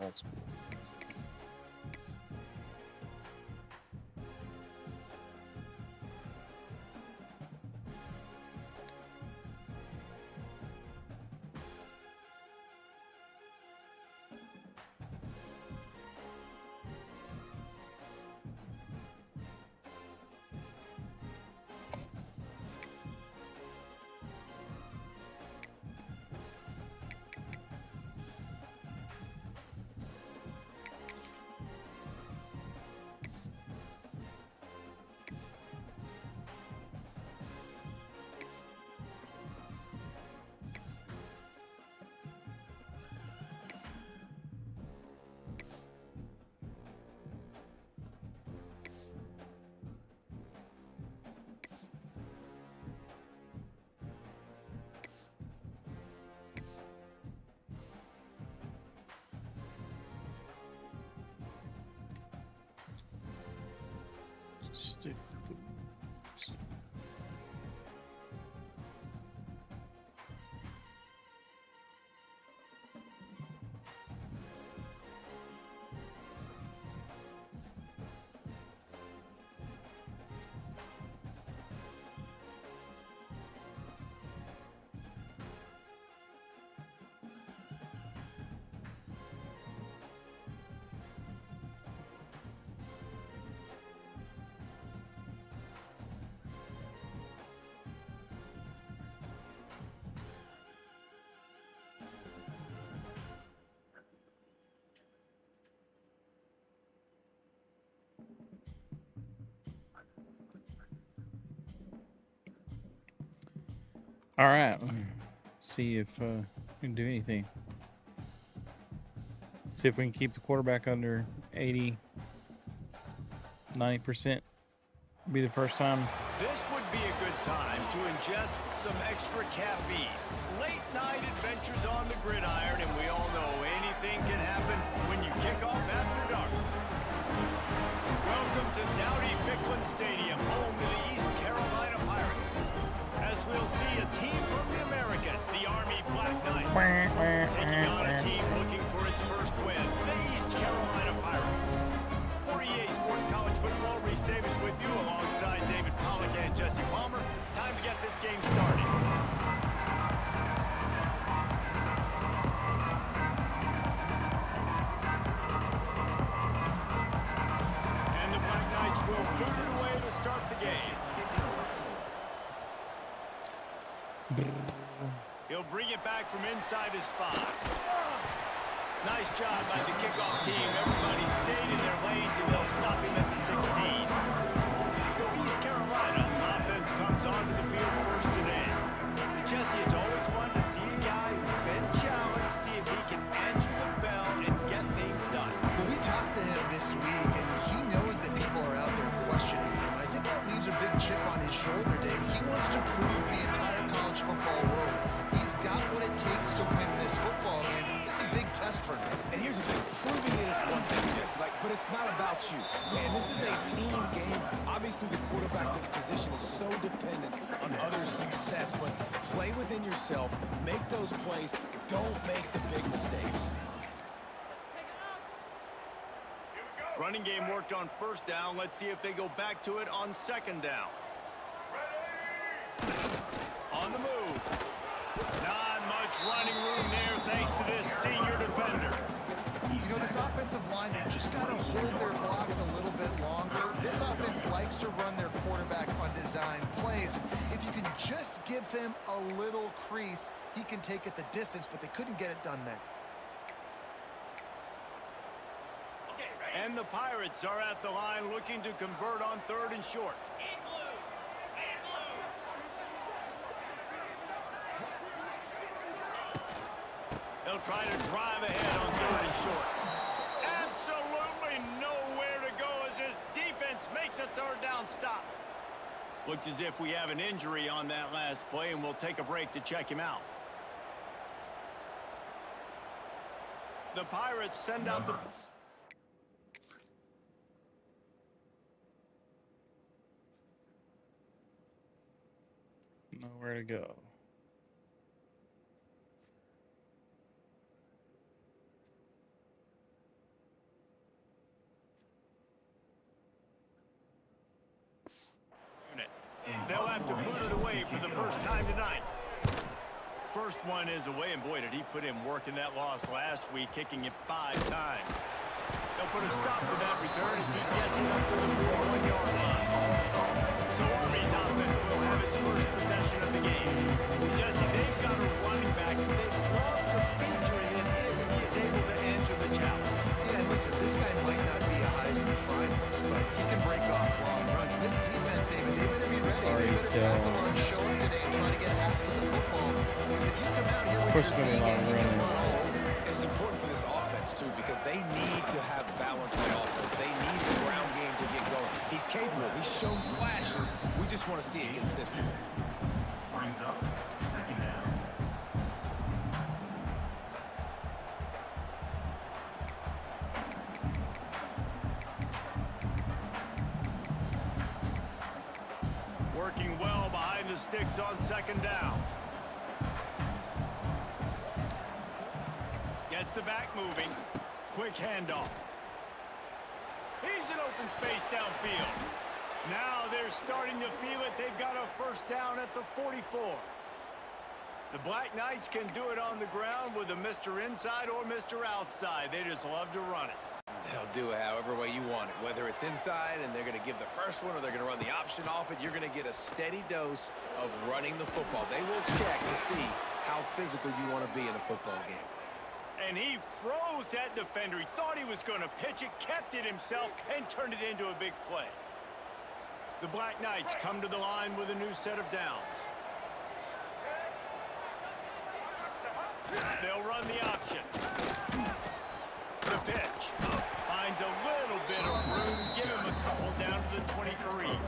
quarterbacks. Stick. All right. See if we can do anything. See if we can keep the quarterback under 80, 90%. Be the first time. This would be a good time to ingest some extra caffeine. Late night adventures on the gridiron, and we all know anything can happen when you kick off after dark. Welcome to Dowdy-Ficklin Stadium, home to the East Carolina Pirates. As we'll see a team from the American, the Army Black Knights, taking on a team looking for its first win, the East Carolina Pirates. For EA Sports College Football, Reese Davis with you alongside David Pollack and Jesse Palmer. Time to get this game started. And the Black Knights will boot it away to start the game. He'll bring it back from inside his 5. Nice job by the kickoff team. Everybody stayed in their lanes, and they'll stop him at the 16. So East Carolina's offense comes onto the field first today. Jesse, it's always fun to see a guy who's been challenged, see if he can answer the bell and get things done. Well, we talked to him this week, and he knows that people are out there questioning him. I think that leaves a big chip on his shoulder, Dave. He wants to prove the entire college football world he's got what it takes to win this football game. It's a big test for him. And here's the thing, proving it is one thing, yes, but it's not about you. Man, this is a team game. Obviously, the quarterback position is so dependent on others' success, but play within yourself, make those plays, don't make the big mistakes. Running game worked on first down. Let's see if they go back to it on second down. On the move. Not much running room there thanks to this senior defender. You know, this offensive line, they just got to hold their blocks a little bit longer. This offense likes to run their quarterback on design plays. If you can just give him a little crease, he can take it the distance, but they couldn't get it done there. And the Pirates are at the line looking to convert on 3rd and short. They'll try to drive ahead on 3rd and short. Absolutely nowhere to go as this defense makes a 3rd down stop. Looks as if we have an injury on that last play, and we'll take a break to check him out. The Pirates send out the... Nowhere to go. garbage time tonight. First one is away, and boy, did he put in work in that loss last week, kicking it 5 times. They'll put a stop to that return as he gets it up to the 41-yard line. So Army's offense will have its first possession of the game. Jesse, they've got a running back that they'd love to feature in this if he is able to answer the challenge. Yeah, and listen, this guy might not be a Heisman finalist, but he can break off long runs. And this defense, David, they better be ready. They better tackle on, show up today, and try to get hats to the football. Because if you come out here with your big end, you can run all over. It's important for this offense, too, because they need to have balance in the offense. They need the ground game to get going. He's capable. He's shown flashes. We just want to see it consistently. Brings up second down. Working well behind the sticks on second down. Gets the back moving. Quick handoff. He's in open space downfield. Now they're starting to feel it. They've got a first down at the 44. The Black Knights can do it on the ground with a Mr. Inside or Mr. Outside. They just love to run it. They'll do it however way you want it. Whether it's inside and they're going to give the first one or they're going to run the option off it, you're going to get a steady dose of running the football. They will check to see how physical you want to be in a football game. And he froze that defender. He thought he was going to pitch it, kept it himself, and turned it into a big play. The Black Knights come to the line with a new set of downs. They'll run the option. The pitch. Finds a little bit of room. Give him a couple down to the 23.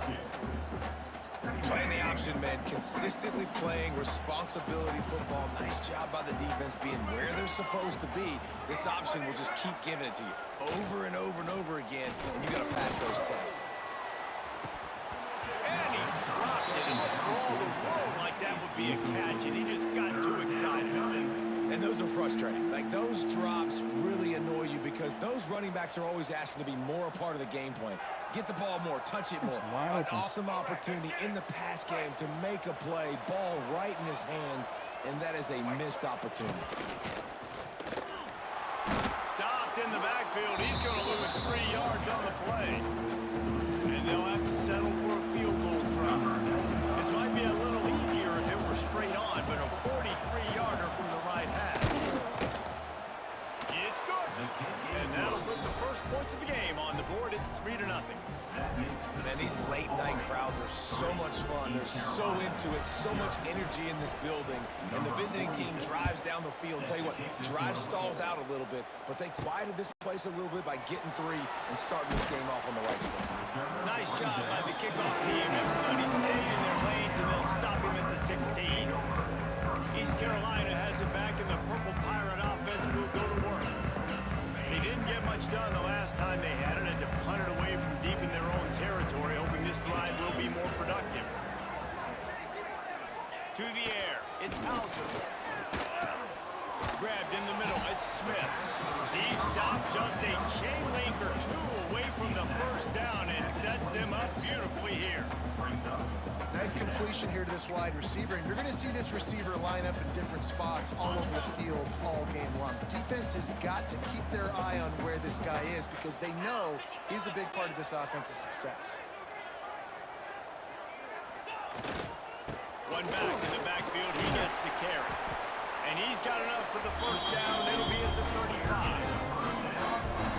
Playing the option, man. Consistently playing responsibility football. Nice job by the defense being where they're supposed to be. This option will just keep giving it to you over and over and over again, and you got to pass those tests. And he dropped it. And for all the world like that would be a catch, and he just got too excited. And those are frustrating. Like, those drops really annoy you because those running backs are always asking to be more a part of the game plan. Get the ball more, touch it more. An awesome opportunity in the pass game to make a play, ball right in his hands, and that is a missed opportunity. Stopped in the backfield. He's going to lose 3 yards on the play. And they'll have to settle for a field goal try. This might be a little easier if it were straight on, but a 43-yarder from the right half. It's good. And that'll put the first points of the game on the board. It's 3-0. Man, these late-night crowds are so much fun. They're so into it, so much energy in this building. And the visiting team drives down the field. Tell you what, drive stalls out a little bit, but they quieted this place a little bit by getting 3 and starting this game off on the right foot. Nice job by the kickoff team. Everybody stayed in their lanes, and they'll stop him at the 16. East Carolina has it back, and the Purple Pirate offense will go to work. They didn't get much done the last time they had it, and to punt it away from deep in their own territory, hoping this drive will be more productive. To the air, it's Hauser. Grabbed in the middle, it's Smith. He stopped just a chain link or 2 away from the first down and sets them up beautifully here. Nice completion here to this wide receiver, and you're going to see this receiver line up in different spots all over the field all game long. The defense has got to keep their eye on where this guy is because they know he's a big part of this offensive success. One back in the backfield, he gets the carry. And he's got enough for the first down. It'll be at the 35.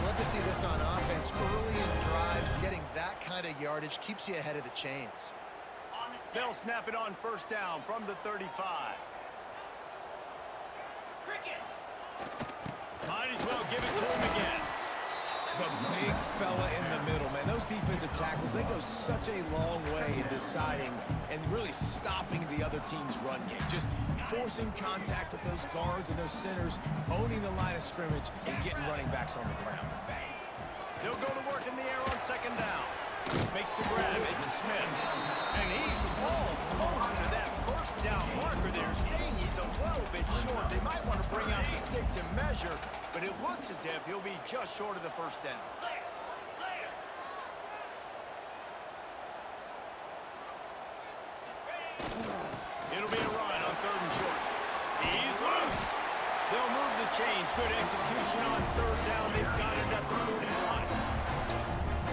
Love to see this on offense. Early in drives, getting that kind of yardage keeps you ahead of the chains. They'll snap it on first down from the 35. Might as well give it to him again. The big fella in the middle, man. Those defensive tackles, they go such a long way in deciding and really stopping the other team's run game. Just forcing contact with those guards and those centers, owning the line of scrimmage, and getting running backs on the ground. They'll go to work in the air on second down. Makes the grab, it's Smith. And he's almost to that first down marker. They're saying he's a little bit short. They might want to bring out the sticks and measure, but it looks as if he'll be just short of the first down. It'll chains. Good execution on third down. They've got it at the 41.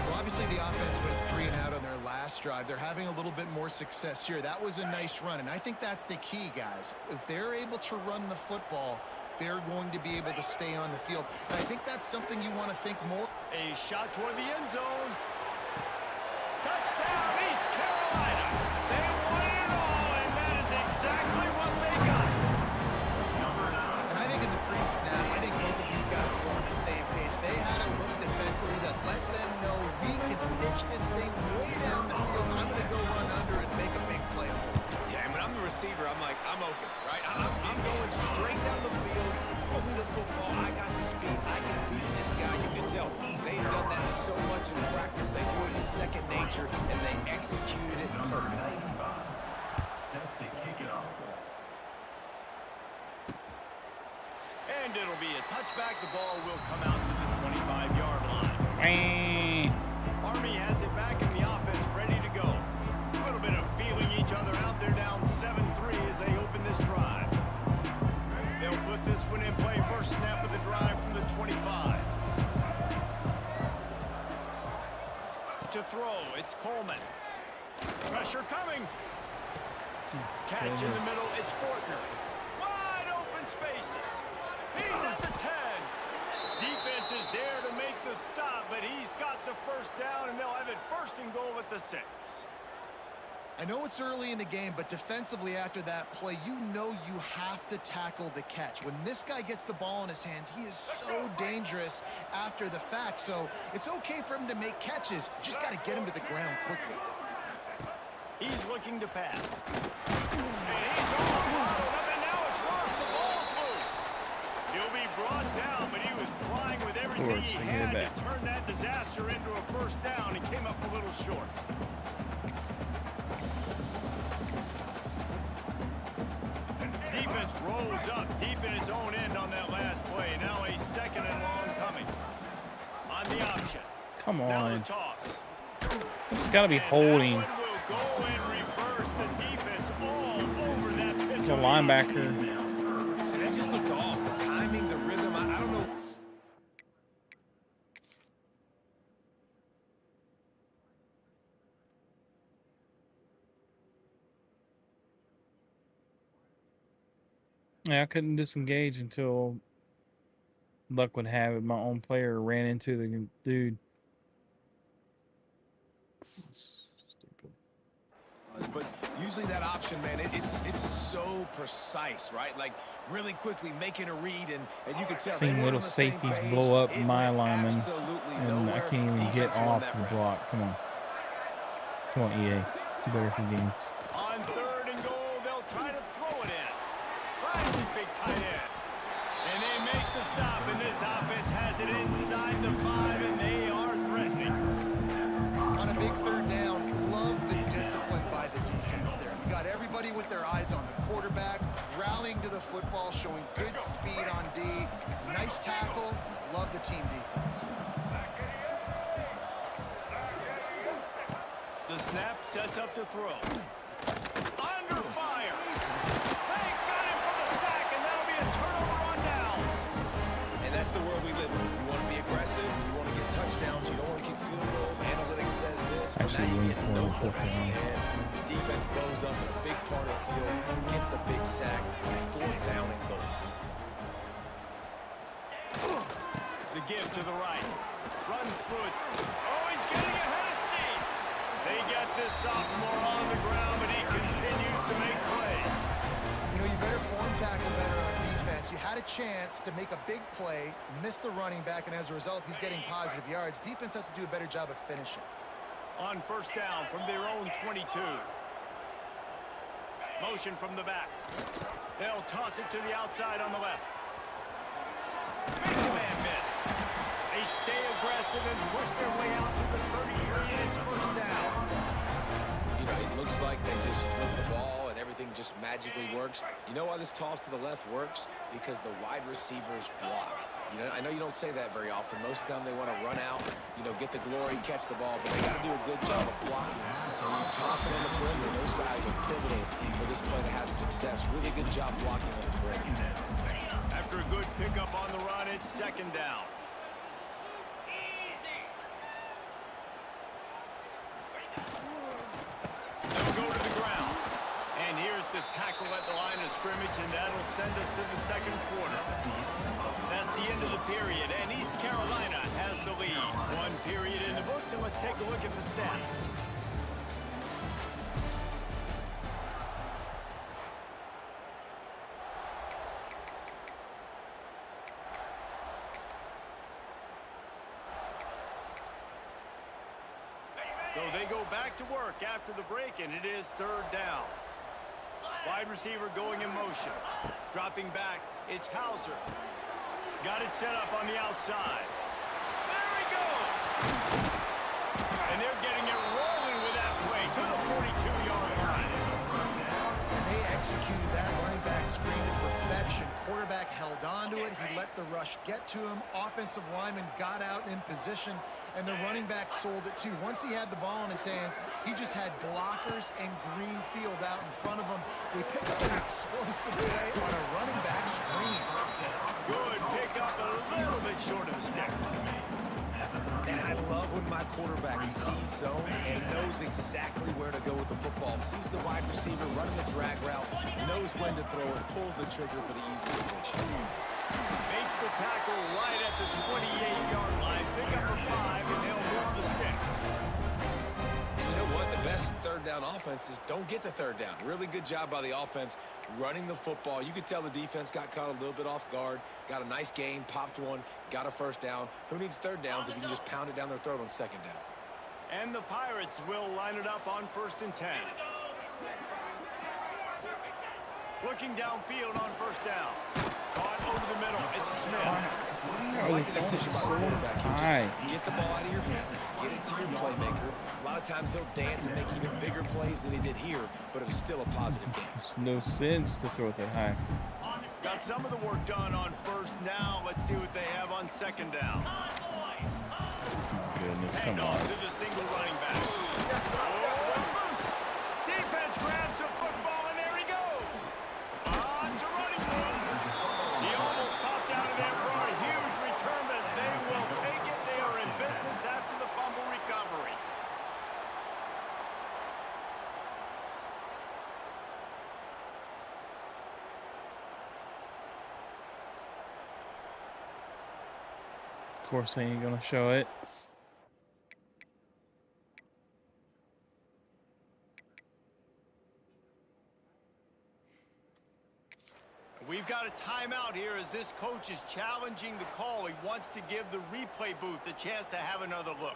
Well, obviously the offense went 3 and out on their last drive. They're having a little bit more success here. That was a nice run, and I think that's the key, guys. If they're able to run the football, they're going to be able to stay on the field. And I think that's something you want to think more. A shot toward the end zone. Touchdown, East Carolina. They won it all, and that is exactly what they got. And I think in the pre-snap, I think both of these guys were on the same page. They had a look defensively that let them know we can pitch this thing way down the field. I'm going to go run under and make a big play. Yeah, and when I'm the receiver, I'm like, I'm open, right? I'm going straight down the field. Throw me the football. I got the speed. I can beat this guy. You can tell they've done that so much in practice. They knew it was second nature, and they executed it perfectly. Set to kick it off. And it'll be a touchback. The ball will come out to the 25-yard line. Army has it back in the offense, ready to go. A little bit of feeling each other out. They're down 7-3 as they open this drive. They'll put this one in play. First snap of the drive from the 25. To throw, it's Coleman. Pressure coming. Catch in the middle, it's Fortner. Wide open spaces. He's at the 10. Defense is there to make the stop, but he's got the first down, and they'll have it first and goal at the 6. I know it's early in the game, but defensively after that play, you know you have to tackle the catch. When this guy gets the ball in his hands, he is so dangerous after the fact. So it's okay for him to make catches. You just got to get him to the ground quickly. He's looking to pass. And he's all bottled up, and now it's worse. The ball's loose. He'll be brought down, but he was trying with everything he had to turn that disaster into a first down. He came up a little short. Defense rolls up deep in its own end on that last play. Now a second and long coming. On the option. Come Now the on. toss. It's got to be holding. That one will go in reverse. The defense all over that pitch. The linebacker. And it just looked off. The timing, the rhythm, I don't know. Yeah, I couldn't disengage until luck would have it. My own player ran into the dude. Stupid. But usually that option, man, it's so precise, right? Like really quickly making a read, and you can tell. Seen little safeties blow up my lineman, and I can't even get off the block. Come on. Come on, EA. Do better for games. On third and goal, they'll try to throw it in. Right, this big tight end. And they make the stop, and this offense has it inside the 5, and they are threatening. On a big third down, love the discipline by the defense there. You got everybody with their eyes on the quarterback, rallying to the football, showing good speed on D. Nice tackle. Love the team defense. The snap sets up to throw. Under fire. They got him for the sack, and that'll be a turnover on downs. And that's the world we live in. You want to be aggressive. You want to get touchdowns. You don't want to kick field goals. Analytics says this. But now you get no points. And the defense blows up in a big part of the field, gets the big sack, fourth down and goal. The give to the right. Runs through it. Oh, he's getting ahead of steam. They get this sophomore on the ground, but he continues to make plays. You know, you better form tackle better on defense. You had a chance to make a big play, miss the running back, and as a result, he's getting positive yards. Defense has to do a better job of finishing. On first down from their own 22. Motion from the back. They'll toss it to the outside on the left. Makes a man miss. They stay aggressive and push their way out to the 33, and it's first down. You know, it looks like they just flipped the ball and everything everything just magically works. You know why this toss to the left works? Because the wide receivers block. You know, I know you don't say that very often. Most of the time they want to run out, you know, get the glory, catch the ball, but they got to do a good job of blocking. When you toss it on the perimeter, those guys are pivotal for this play to have success. Really good job blocking on the perimeter. After a good pickup on the run, it's second down. They'll go to the ground. And here's the tackle at the line of scrimmage, and that'll send us to the second quarter. That's the end of the period, and East Carolina has the lead. One period in the books, and let's take a look at the stats. So they go back to work after the break, and it is third down. Wide receiver going in motion. Dropping back, it's Hauser. Got it set up on the outside. There he goes! And they're getting it rolling with that play to the 42-yard line. And they executed that running back screen to perfection. Quarterback held on to it. He let the rush get to him. Offensive lineman got out in position, and the running back sold it too. Once he had the ball in his hands, he just had blockers and green field out in front of him. They picked up an explosive play on a running back screen. Good pickup, a little bit short of the sticks. And I love when my quarterback sees zone and knows exactly where to go with the football. Sees the wide receiver running the drag route, knows when to throw it, pulls the trigger for the easy completion. Makes the tackle right at the 28-yard line. Pick up a 5, and they'll move the sticks. You know what? The best third down offenses don't get to third down. Really good job by the offense running the football. You could tell the defense got caught a little bit off guard, got a nice gain, popped one, got a first down. Who needs third downs if you can just pound it down their throat on second down? And the Pirates will line it up on 1st and 10. Looking downfield on first down. Caught over the middle. It's Smith. I like the decision by the quarterback here. Just get the ball out of your hands. Get it to your playmaker. A lot of times he'll dance and make even bigger plays than he did here, but it was still a positive game. There's no sense to throw it that high. Got some of the work done on first. Now let's see what they have on second down. Goodness, come And on. off to the single running back. Oh, it's loose. Defense grabs the football, and there he goes. It's a running room. He almost popped out of there for a huge return, but they will take it. They are in business after the fumble recovery. Of course, they ain't gonna show it. We've got a timeout here as this coach is challenging the call. He wants to give the replay booth a chance to have another look.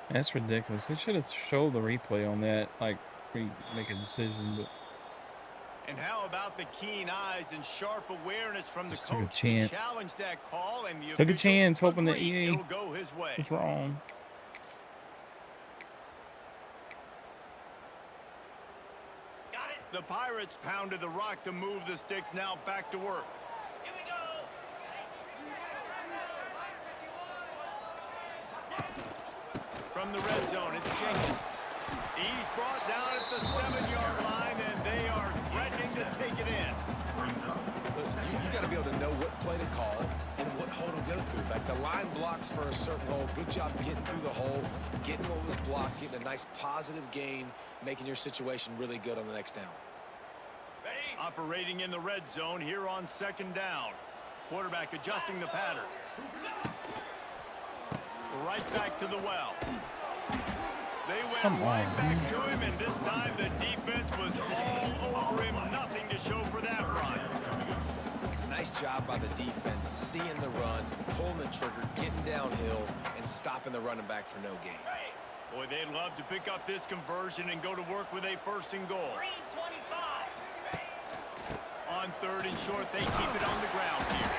That's ridiculous. They should have showed the replay on that, like, make a decision, but And how about the keen eyes and sharp awareness from the Just took a coach to chance. challenge that call, and the Took a officials chance, hoping that agreed EA it'll go his way. was wrong. The Pirates pounded the rock to move the sticks, now back to work. Here we go. From the red zone, it's Jenkins. He's brought down at the 7-yard line, and they are threatening to take it in. Listen, you got to be able to know what play to call and what hole to go through. Like the line blocks for a certain hole. Good job getting through the hole, getting what was blocked, getting a nice positive gain, making your situation really good on the next down. Operating in the red zone here on second down. Quarterback adjusting the pattern. Right back to the well. They went right back to him, and this time the defense was all over him. Nothing to show for that run. Nice job by the defense, seeing the run, pulling the trigger, getting downhill, and stopping the running back for no gain. Boy, they'd love to pick up this conversion and go to work with a 1st and goal. 325. On 3rd and short, they keep it on the ground here.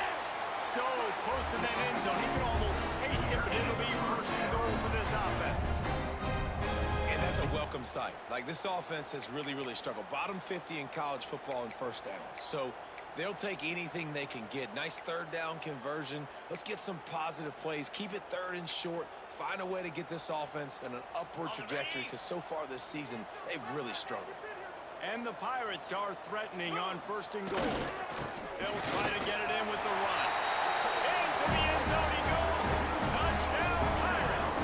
so close to that end zone. He can almost taste it, but it'll be first and goal for this offense. And that's a welcome sight. Like, this offense has really, really struggled. Bottom 50 in college football in first downs. So they'll take anything they can get. Nice third down conversion. Let's get some positive plays. Keep it third and short. Find a way to get this offense in an upward trajectory, because so far this season, they've really struggled. And the Pirates are threatening on first and goal. They'll try to get it in with the run. Into the end zone he goes. Touchdown, Pirates.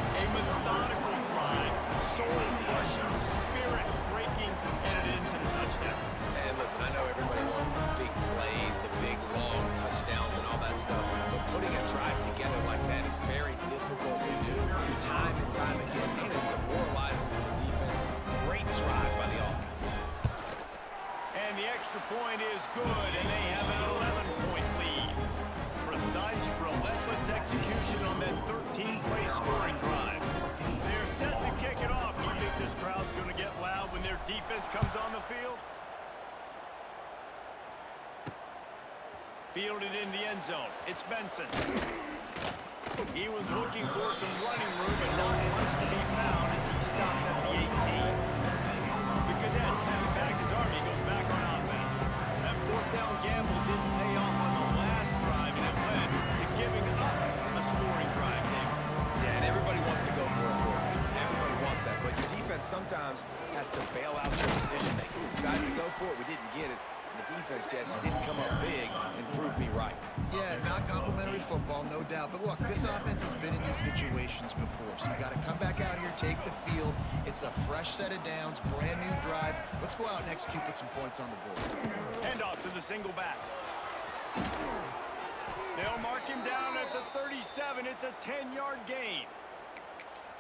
A methodical drive, soul-crushing, spirit-breaking, and it ends in a touchdown. And listen, I know everybody wants the big plays, the big, long touchdowns and all that stuff, but putting a drive together like that is very difficult to do time and time again, and it's demoralizing for the defense. Great drive by the offense. And the extra point is good, and they have an 11-point lead. Precise, relentless execution on that 13-play scoring drive. They're set to kick it off. You think this crowd's going to get loud when their defense comes on the field? Fielded in the end zone. It's Benson. He was looking for some running room, but not much to be found as he stopped at the 18. The Cadets have him back as Army goes back on offense. That fourth down gamble didn't pay off on the last drive, and it led to giving up a scoring drive, David. Yeah, and everybody wants to go for a fourth down. Everybody wants that, but your defense sometimes has to bail out your decision-making. We decided to go for it, we didn't get it. The defense, Jesse, didn't come up big and prove me right. Yeah, not complimentary football, no doubt. But look, this offense has been in these situations before. So you got to come back out here, take the field. It's a fresh set of downs, brand new drive. Let's go out and execute, put some points on the board. Hand off to the single back. They'll mark him down at the 37. It's a 10-yard gain.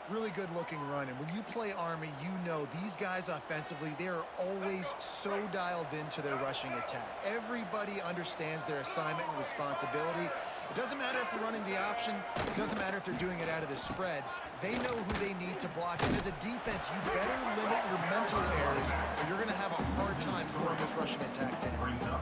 Really good looking run, and when you play Army, you know these guys offensively, they are always so dialed into their rushing attack. Everybody understands their assignment and responsibility. It doesn't matter if they're running the option, it doesn't matter if they're doing it out of the spread. They know who they need to block, and as a defense, you better limit your mental errors, or you're going to have a hard time slowing this rushing attack down.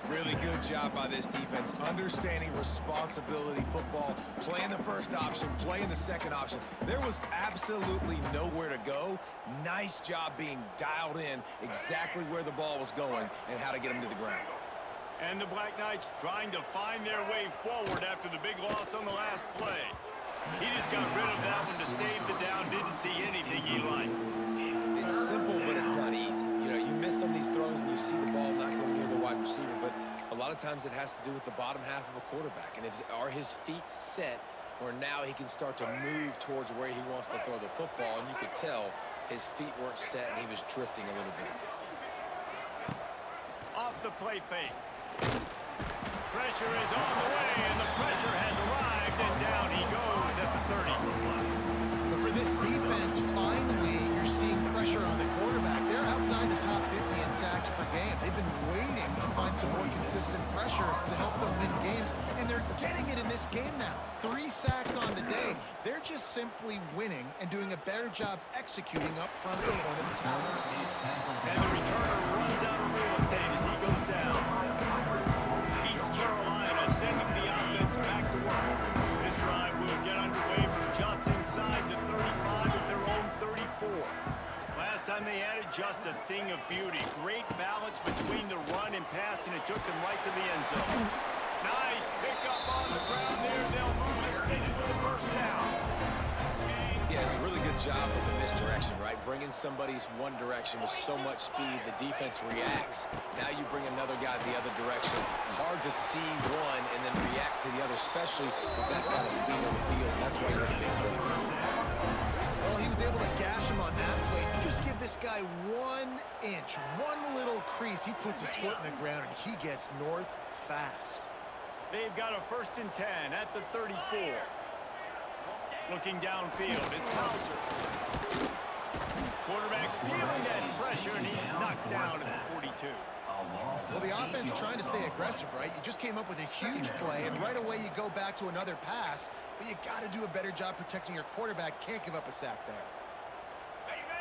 Really good job by this defense, understanding responsibility football, playing the first option, playing the second option. There was absolutely nowhere to go. Nice job being dialed in exactly where the ball was going and how to get him to the ground. And the Black Knights trying to find their way forward after the big loss on the last play. He just got rid of that one to save the down, didn't see anything he liked. It's simple, but it's not easy. You know, you miss on these throws and you see the ball not go near the wide receiver, but a lot of times it has to do with the bottom half of a quarterback. And are his feet set where now he can start to move towards where he wants to throw the football? And you could tell his feet weren't set and he was drifting a little bit. Off the play fake. Pressure is on the way, and the pressure has arrived, and down he goes at the 30. But for this defense, finally, you're seeing pressure on the quarterback. They're outside the top 50 in sacks per game. They've been waiting to find some more consistent pressure to help them win games, and they're getting it in this game now. 3 sacks on the day. They're just simply winning and doing a better job executing up front at the point of the tower. And the returner runs out of real estate as he goes down. East Carolina sending the offense back to work. This drive will get underway from just inside the 35 of their own 34. Last time they had it, just a thing of beauty. Great balance between the run and pass, and it took them right to the end zone. Nice pickup on the ground there. They'll move the sticks for the first down. Yeah, it's a really good job with the misdirection, right? Bringing somebody's one direction with so much speed, the defense reacts. Now you bring another guy the other direction. Hard to see one and then react to the other, especially with that kind of speed on the field. That's why you had a big play. Well, he was able to gash him on that play. You just give this guy 1 inch, one little crease. He puts his foot in the ground, and he gets north fast. They've got a 1st and 10 at the 34. Looking downfield, it's Hauser. Quarterback feeling that pressure, and he's knocked down at the 42. Well, the offense trying to stay aggressive, right? You just came up with a huge play, and right away you go back to another pass, but you got to do a better job protecting your quarterback. Can't give up a sack there.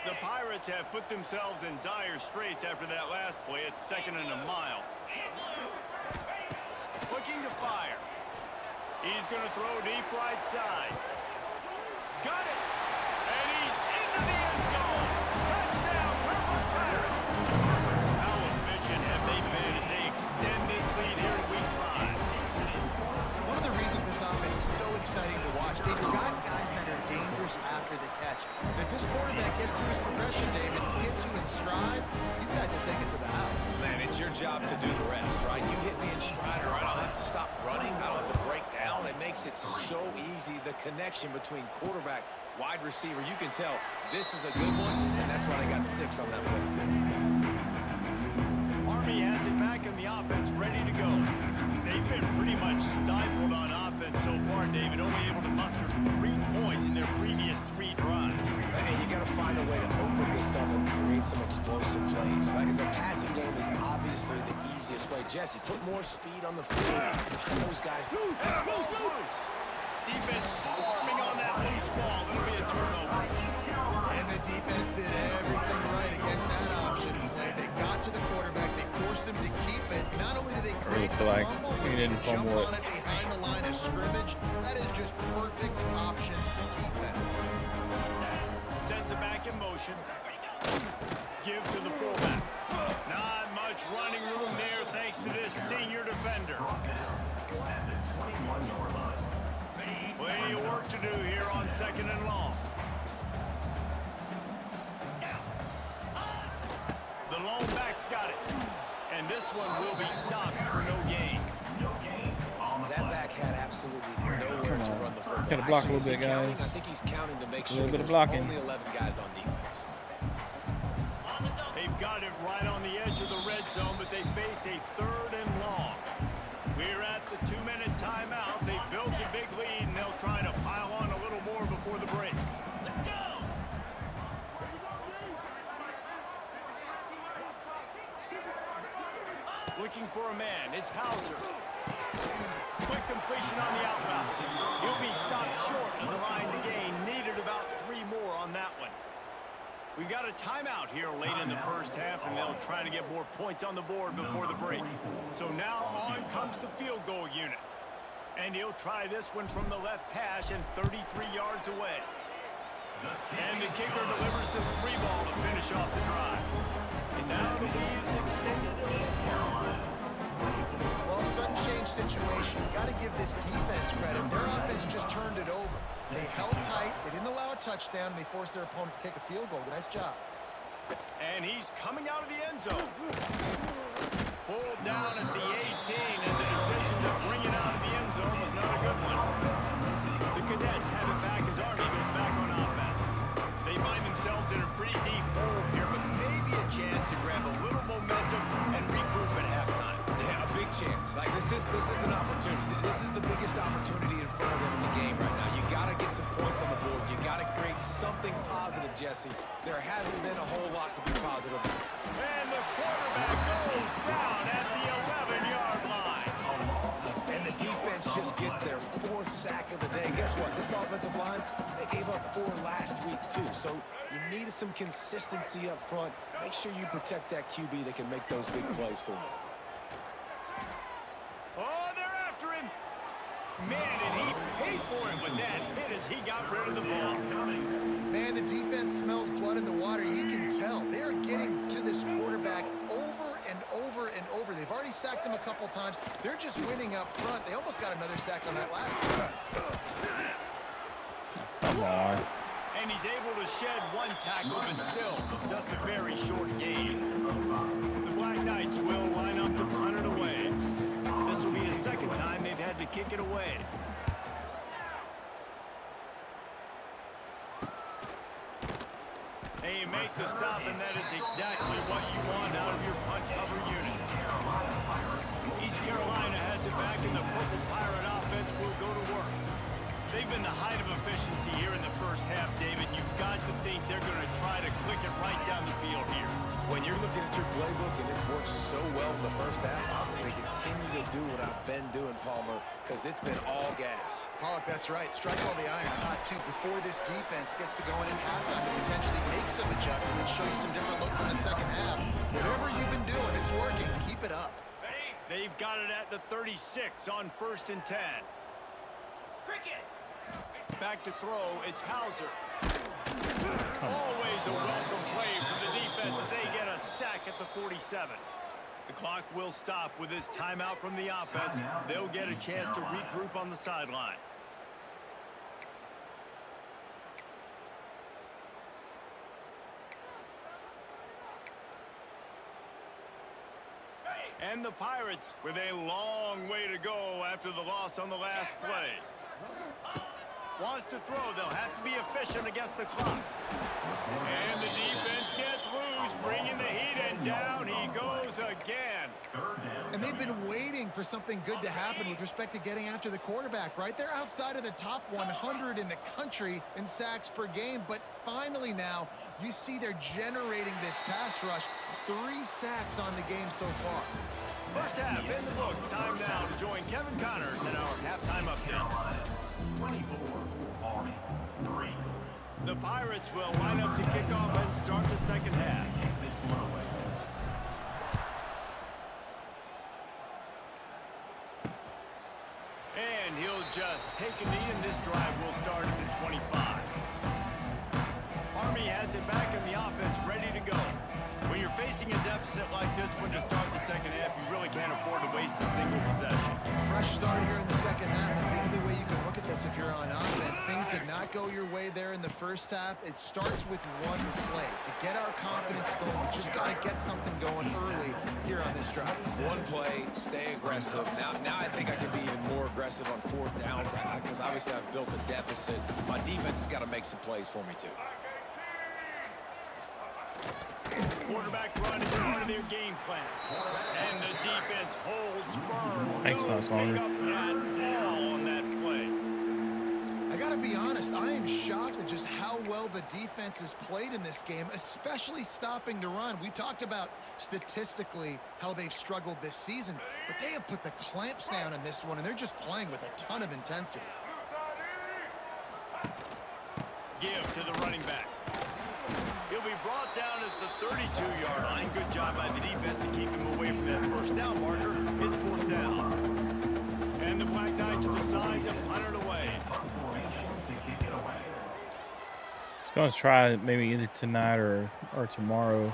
The Pirates have put themselves in dire straits after that last play. It's 2nd and a mile. Looking to fire. He's going to throw deep right side. Got it. And he's into the end zone. Touchdown, Purple Pirates. How efficient have they been as they extend this lead here in Week 5? One of the reasons this offense is so exciting to watch, they've got guys that are dangerous after the catch. And if this quarterback gets through his progression, David, hits you in stride, these guys will take it to the house. Man, it's your job to do the rest, right? You hit me in stride, or I don't have to stop running. I don't have to break down. It makes it so easy. The connection between quarterback, wide receiver, you can tell this is a good one, and that's why they got 6 on that play. Army has it back in the offense, ready to go. They've been pretty much stifled on offense so far, David, only able to muster 3 points in their previous 3 drives. And you got to find a way to open this up and create some explosive plays. The passing game is obviously the easiest way. Jesse, put more speed on the field. Find those guys. Ball's loose. Defense swarming on that loose ball. It'll be a turnover. And the defense did everything right against that option play. They got to the quarterback. They forced him to keep it. Not only do they create the fumble, but they jump on it behind the line of scrimmage. That is just perfect option defense. Sends it back in motion. Give to the fullback. Not much running room there thanks to this senior defender. Plenty of work to do here on 2nd and long. The lone back's got it. And this one will be stopped for no gain. That back had absolutely nowhere to run the football. Gotta block a little bit, I guys. think he's counting to make A sure little bit of there's blocking. only 11 guys on defense. They've got it right on the edge of the red zone, but they face a 3rd and long. We're at the 2-minute timeout. They've built a big lead, and they'll try to pile on a little more before the break. Let's go! Looking for a man. It's Hauser. Quick completion on the outroute. He'll be stopped short of the line to gain. Needed about 3 more on that one. We've got a timeout here late in the first half, and they'll try to get more points on the board before the break. So now on comes the field goal unit. And he'll try this one from the left hash and 33 yards away. And the kicker delivers the 3 ball to finish off the drive. And now the lead is extended a little further. Well, sudden change situation. You got to give this defense credit. Their offense just turned it over. They held tight. They didn't allow a touchdown. And they forced their opponent to take a field goal. Nice job. And he's coming out of the end zone. Pulled down at the 18, and the decision to bring it out of the end zone was not a good one. The Cadets have it back as Army goes back on offense. They find themselves in a pretty deep hole here, but maybe a chance to grab a little momentum and regroup at halftime. Yeah, a big chance. Like this is an opportunity. This is the biggest opportunity in front of them in the game right now. You got to get some points on the board. You got to create something positive, Jesse. There hasn't been a whole lot to be positive. And the quarterback goes down at the 11-yard line. And the defense just gets their 4th sack of the day. Guess what? This offensive line, they gave up 4 last week too. So you need some consistency up front. Make sure you protect that QB that can make those big plays for you. Oh, they're after him. Man, did he pay for it with that hit as he got rid of the ball. Man, the defense smells blood in the water. You can tell. They're getting to this quarterback over and over and over. They've already sacked him a couple times. They're just winning up front. They almost got another sack on that last one. Come on. And he's able to shed 1 tackle, but still just a very short gain. The Black Knights will line up to punt it away. This will be the 2nd time they've had to kick it away. They make the stop, and that is exactly what you want out of your punt cover unit. East Carolina has it back, and the Purple Pirate offense will go to work. They've been the height of efficiency here in the first half, David. You've got to think they're going to try to click it right down the field here. When you're looking at your playbook and it's worked so well in the first half, I'm going to continue to do what I've been doing, Palmer, because it's been all gas. Pollock, that's right. Strike while the iron's hot, too, before this defense gets to go in at halftime to potentially make some adjustments, show you some different looks in the second half. Whatever you've been doing, it's working. Keep it up. They've got it at the 36 on 1st and 10. Back to throw, it's Hauser. Always a welcome play for the defense as they get a sack at the 47. The clock will stop with this timeout from the offense. They'll get a chance to regroup on the sideline. And the Pirates with a long way to go after the loss on the last play. Wants to throw. They'll have to be efficient against the clock. And the defense gets loose, bringing the heat, and down he goes again. And they've been waiting for something good to happen with respect to getting after the quarterback, right? They're outside of the top 100 in the country in sacks per game, but finally now you see they're generating this pass rush. 3 sacks on the game so far. First half in the books. Time now to join Kevin Connors in our halftime update. 24, Army, 3. The Pirates will line up to kick off and start the second half. Kick this one away. And he'll just take a knee, and this drive will start at the 25. Army has it back in the offense, ready to go. When you're facing a deficit like this one to start the second half, you really can't afford to waste a single possession. Fresh start here in the second half. That's the only way you can look at this if you're on offense. Things did not go your way there in the first half. It starts with one play. To get our confidence going, we just got to get something going early here on this drive. One play, stay aggressive. Now I think I can be even more aggressive on 4th downs because obviously I've built a deficit. My defense has got to make some plays for me too. Quarterback run is part of their game plan. And the defense holds firm. Thanks, No Longer. pickup at all on that play. I got to be honest, I am shocked at just how well the defense has played in this game, especially stopping the run. We talked about statistically how they've struggled this season, but they have put the clamps down in this one, and they're just playing with a ton of intensity. Give to the running back. He'll be brought down at the 32-yard line. Good job by the defense to keep him away from that first down marker. It's 4th down. And the Black Knights decide to punt it away. Formation to kick it away. It's going to try maybe either tonight or tomorrow.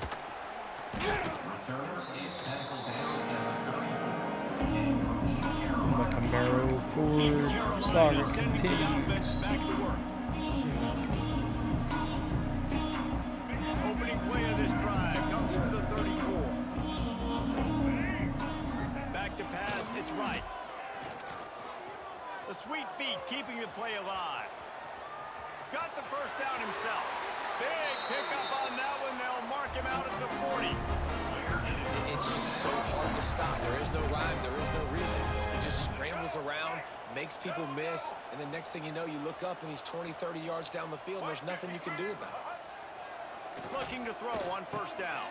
Returner is tackled down at the 34. Camaro for Saga continues. Back to work. Opening play of this drive comes from the 34. Back to pass, it's right. The sweet feet keeping the play alive. Got the first down himself. Big pickup on that one. They'll mark him out at the 40. It's just so hard to stop. There is no rhyme. There is no reason. He just scrambles around, makes people miss, and the next thing you know, you look up and he's 20, 30 yards down the field, and there's nothing you can do about it. Looking to throw on first down.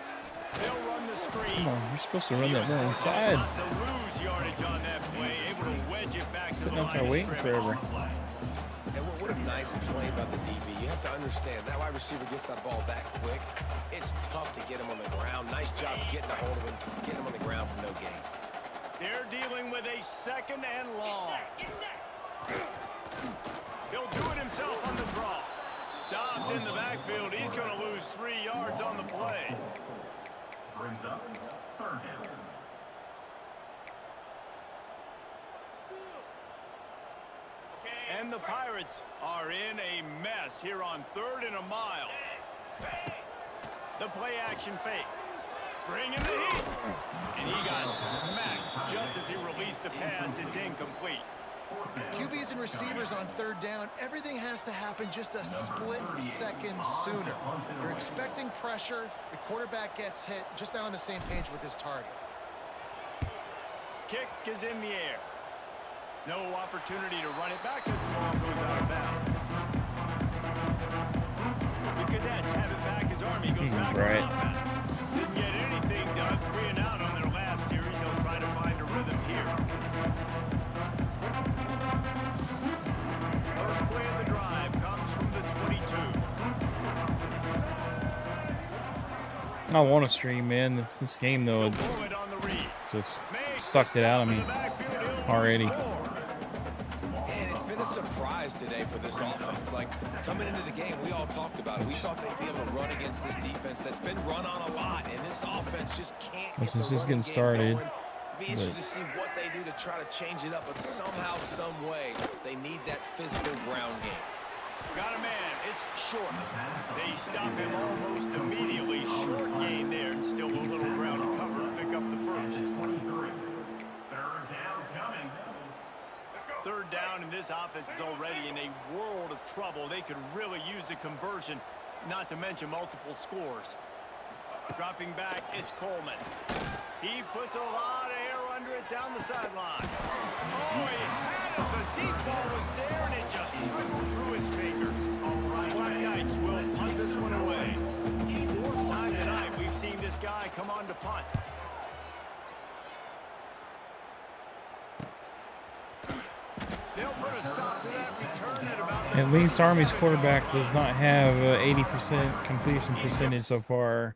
They'll run the screen. Come on, you're supposed to run that more inside. Not to lose yardage on that play. Able to wedge it back to the Sitting line out there of waiting scrimmage. forever. And what a nice play by the DB. You have to understand, that wide receiver gets that ball that quick. It's tough to get him on the ground. Nice job getting a hold of him, getting him on the ground for no gain. They're dealing with a 2nd and long. He'll do it himself on the draw. Stopped in the backfield. He's going to lose 3 yards on the play. Brings up 3rd down. And the Pirates are in a mess here on 3rd and a mile. The play action fake. Bringing the heat. And he got smacked just as he released the pass. It's incomplete. QBs and receivers on 3rd down, everything has to happen just a split second sooner. You're expecting pressure, the quarterback gets hit, just not on the same page with his target. Kick is in the air. No opportunity to run it back as the ball goes out of bounds. The Cadets have it back as Army goes back Right. on offense. Didn't get anything done. 3 and out on their last series. They'll try to find a rhythm here. First play of the drive comes from the 22. I want to stream, man. This game, though, They'll blow it on the read. just sucked it out of me already. And it's been a surprise today for this offense. Like, coming into the game, we all talked about it. We thought they'd be able to run against this defense that's been run on a lot, and this offense just can't get the This is just running getting game started. going. Be interested to see what they do to try to change it up, but somehow, some way, they need that physical ground game. Got a man. It's short. They stop him almost immediately. Short gain there, and still a little ground to cover to pick up the first. 23. Third down coming. Third down, and this offense is already in a world of trouble. They could really use a conversion, not to mention multiple scores. Dropping back, it's Coleman. He puts a lot of air under it down the sideline. Oh, he had it. The deep ball was there, and it just trickled through his fingers. Black Knights will punt this one away. Fourth time tonight we've seen this guy come on to punt. They'll put a stop to that return at about... At least Army's quarterback does not have 80% completion percentage so far.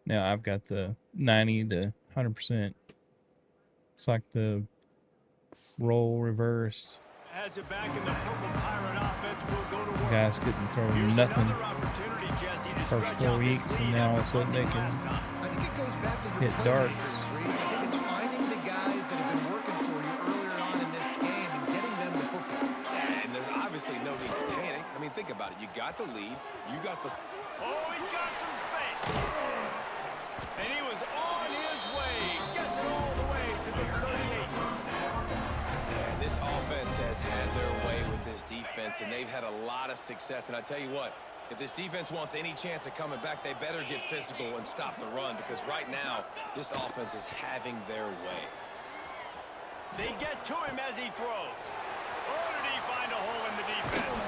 Now I've got the 90 to 100%. It's like the role reversed. Has it back in the purple pirate offense. Will go to work. Guys couldn't throw Here's nothing another opportunity, Jesse, to first stretch 4 out this weeks, and lead now all of a after sudden they punting can last time. I think it goes back to your hit darts. playmakers, Reese. I think it's finding the guys that have been working for you earlier on in this game and getting them the football. Yeah, and there's obviously no need to panic. I mean, think about it. You got the lead. You got the... Oh, he's got some space. And he was on his way. Gets it all the way to the 38. And this offense has had their way with this defense, and they've had a lot of success. And I tell you what, if this defense wants any chance of coming back, they better get physical and stop the run, because right now, this offense is having their way. They get to him as he throws. Oh, did he find a hole in the defense?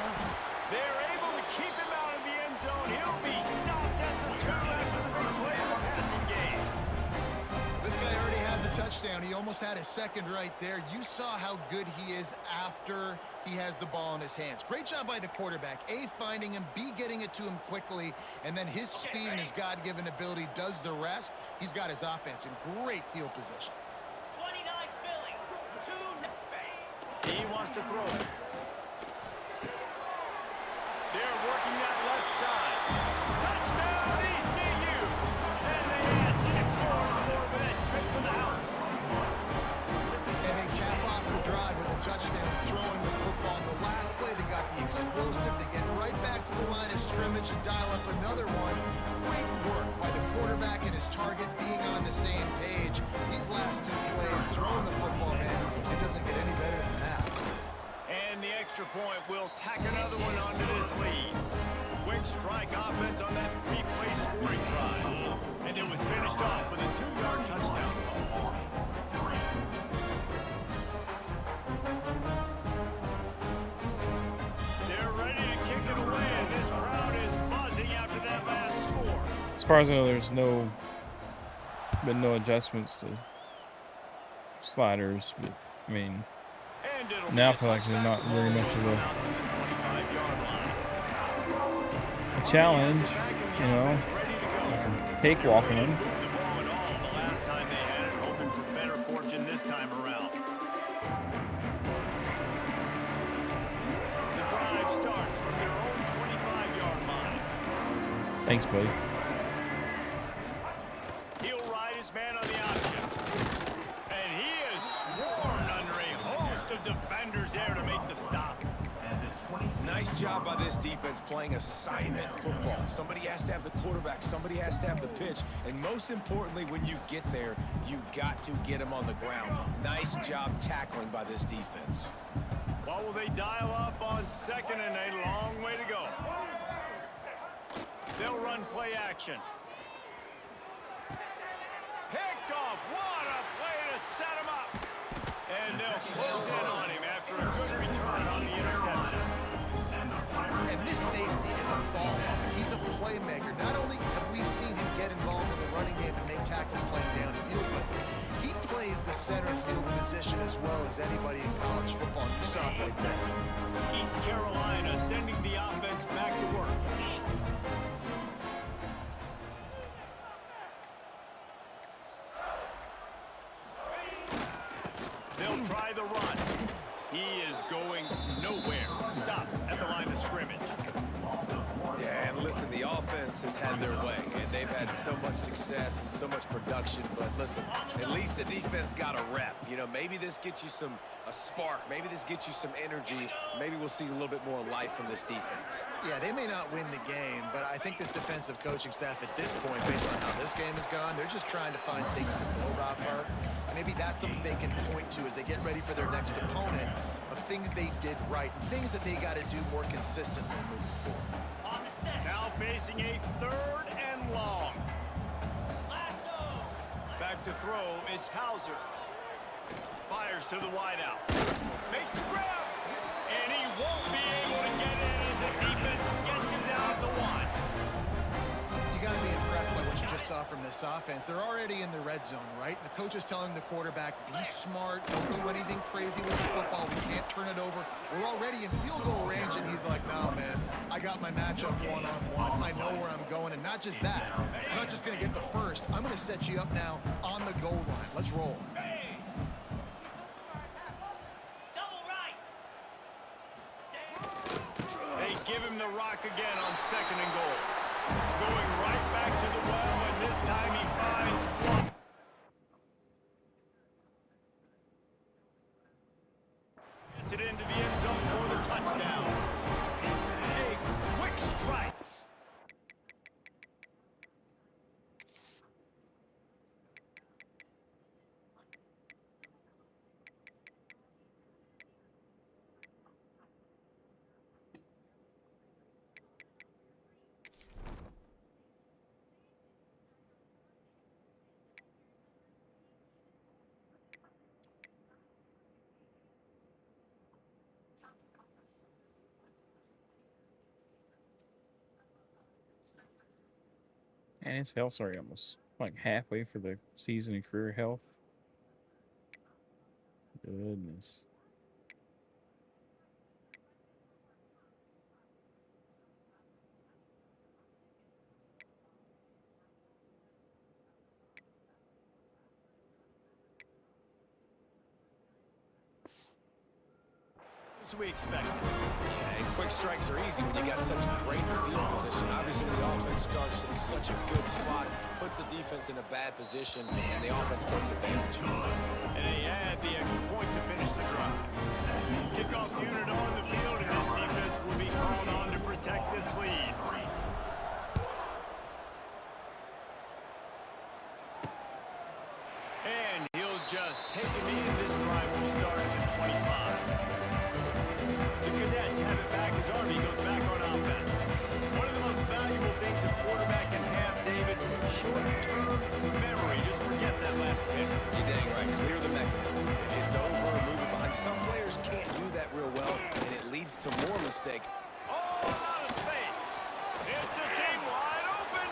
They're able to keep him out of the end zone. He'll be stopped at the 2 after the big play in the passing game. This guy already has a touchdown. He almost had his second right there. You saw how good he is after he has the ball in his hands. Great job by the quarterback. A, finding him, B, getting it to him quickly, and then his speed and his God-given ability does the rest. He's got his offense in great field position. 29 Philly, 2 He wants to throw it. They're working that left side. Touchdown, ECU! And they add 6 more on the board with that trip to the house. And they cap off the drive with a touchdown, throwing the football. In the last play, they got the explosive. They get right back to the line of scrimmage and dial up another one. Great work by the quarterback and his target being on the same page. These last 2 plays, throwing the football, man, it doesn't get any better than that. And the extra point will tack another one onto this lead. Quick strike offense on that 3-play scoring drive. And it was finished off with a 2-yard touchdown toss. They're ready to kick it away, and this crowd is buzzing after that last score. As far as I know, there's been no adjustments to sliders, but I mean, And it'll now I be a feel like they're not touchback very ball much of out to the 25-yard line. a challenge, you know, Ready to go. cakewalking them. The ball at all the last time they had it, hoping for better fortune this time around. The drive starts from their own 25-yard line. Thanks, buddy. He'll ride his man on the option. And he is swarmed under a host of defenders there to make the stop. Nice job by this defense playing assignment football. Somebody has to have the quarterback, somebody has to have the pitch, and most importantly, when you get there, you got to get him on the ground. Nice job tackling by this defense. What will they dial up on second and a long way to go? They'll run play action. Picked off. What a play to set him up. And they'll close in on him after a good return on the interception. And this safety is a ball hawk. He's a playmaker. Not only have we seen him get involved position as well as anybody in college football. You saw it right there. East Carolina sending the offense back to work. They'll try the run. He is going nowhere. Stop at the line of scrimmage. Yeah, and listen, the offense has had their way, and they've had so much success and so much production. But listen, at least the defense got a rep. You know, maybe this gets you a spark. Maybe this gets you some energy. Maybe we'll see a little bit more life from this defense. Yeah, they may not win the game, but I think this defensive coaching staff at this point, based on how this game has gone, they're just trying to find things to build off of. Maybe that's something they can point to as they get ready for their next opponent, of things they did right and things that they got to do more consistently moving forward. Now facing a 3rd and long. Back to throw, it's Hauser. Fires to the wideout. Makes the grab. And he won't be able to get in as the defense gets him down at the 1. You got to be impressed by what you just saw from this offense. They're already in the red zone, right? The coach is telling the quarterback, be smart, don't do anything crazy with the football. We can't turn it over. We're already in field goal range, and he's like, no, man, I got my matchup one-on-one. I know where I'm going, and not just that. I'm not just going to get the first. I'm going to set you up now on the goal line. Let's roll. They give him the rock again on 2nd and goal. Going right back to the well, and this time he finds one. Gets it into the end zone for the touchdown. A quick strike. And his health's already almost like halfway for the season and career health. Goodness. As we expected. Yeah, and quick strikes are easy when you got such great field position. Obviously, when the offense starts in such a good spot, puts the defense in a bad position, and the offense takes advantage. And they add the extra point to finish the drive. Kickoff unit on the field, and this defense will be called on to protect this lead. And he'll just take a knee, and this drive will start at the 25. The Cadets have it back as Army goes back on offense. One of the most valuable things a quarterback can have, David, short-term memory. Just forget that last pick. You're dang right. Clear the mechanism. It's over, move it behind. Some players can't do that real well, and it leads to more mistakes. Oh, a lot of space. It's a seam wide open.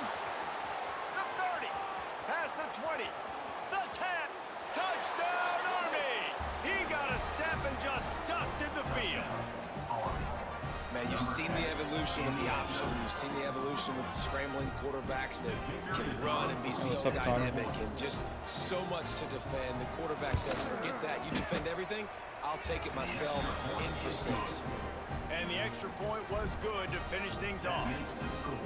The 30. Past the 20. The 10. Touchdown, Army. He got a step and just dusted the field. Man, you've seen the evolution of the option. You've seen the evolution with scrambling quarterbacks that can run and be so dynamic and just so much to defend. The quarterback says, forget that. You defend everything, I'll take it myself. In for 6. And the extra point was good to finish things off.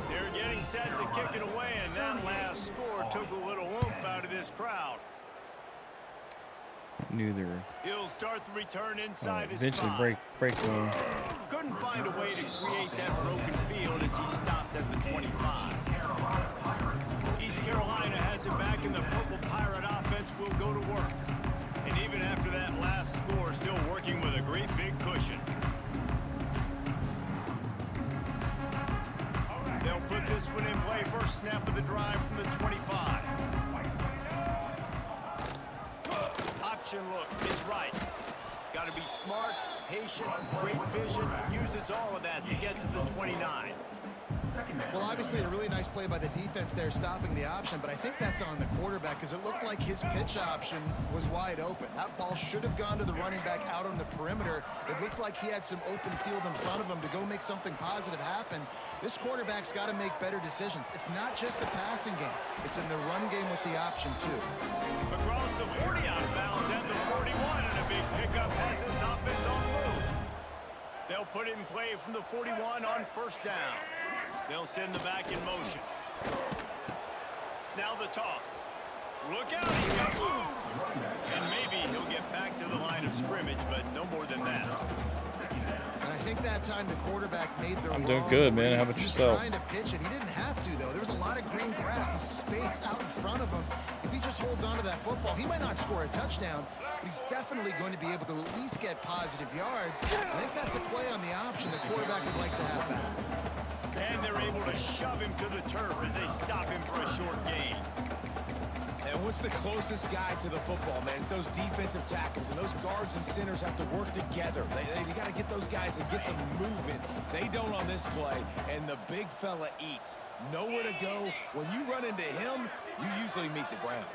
They're getting set to kick it away, and that last score took a little oomph out of this crowd. Knew they were. He'll start the return inside his eventually 5. break low. Couldn't find a way to create that broken field as he stopped at the 25. East Carolina has it back, and the Purple Pirate offense will go to work. And even after that last score, still working with a great big cushion. They'll put this one in play. First snap of the drive from the 25. Option look, it's right. Got to be smart, patient, great vision. Uses all of that to get to the 29. Well, obviously a really nice play by the defense there, stopping the option, but I think that's on the quarterback because it looked like his pitch option was wide open. That ball should have gone to the running back out on the perimeter. It looked like he had some open field in front of him to go make something positive happen. This quarterback's got to make better decisions. It's not just the passing game. It's in the run game with the option, too. Across the 40 out of bounds at the 41, and a big pickup has his offense on the move. They'll put it in play from the 41 on first down. They'll send the back in motion. Now the toss. Look out, he's got room. And maybe he'll get back to the line of scrimmage, but no more than that. And I think that time the quarterback made the I'm doing good, man. How about yourself? Trying to pitch it. He didn't have to, though. There was a lot of green grass and space out in front of him. If he just holds on to that football, he might not score a touchdown, but he's definitely going to be able to at least get positive yards. I think that's a play on the option the quarterback would like to have back. And they're able to shove him to the turf as they stop him for a short gain. And what's the closest guy to the football, man? It's those defensive tackles, and those guards and centers have to work together. They got to get those guys and get some movement. They don't on this play, and the big fella eats. Nowhere to go. When you run into him, you usually meet the ground.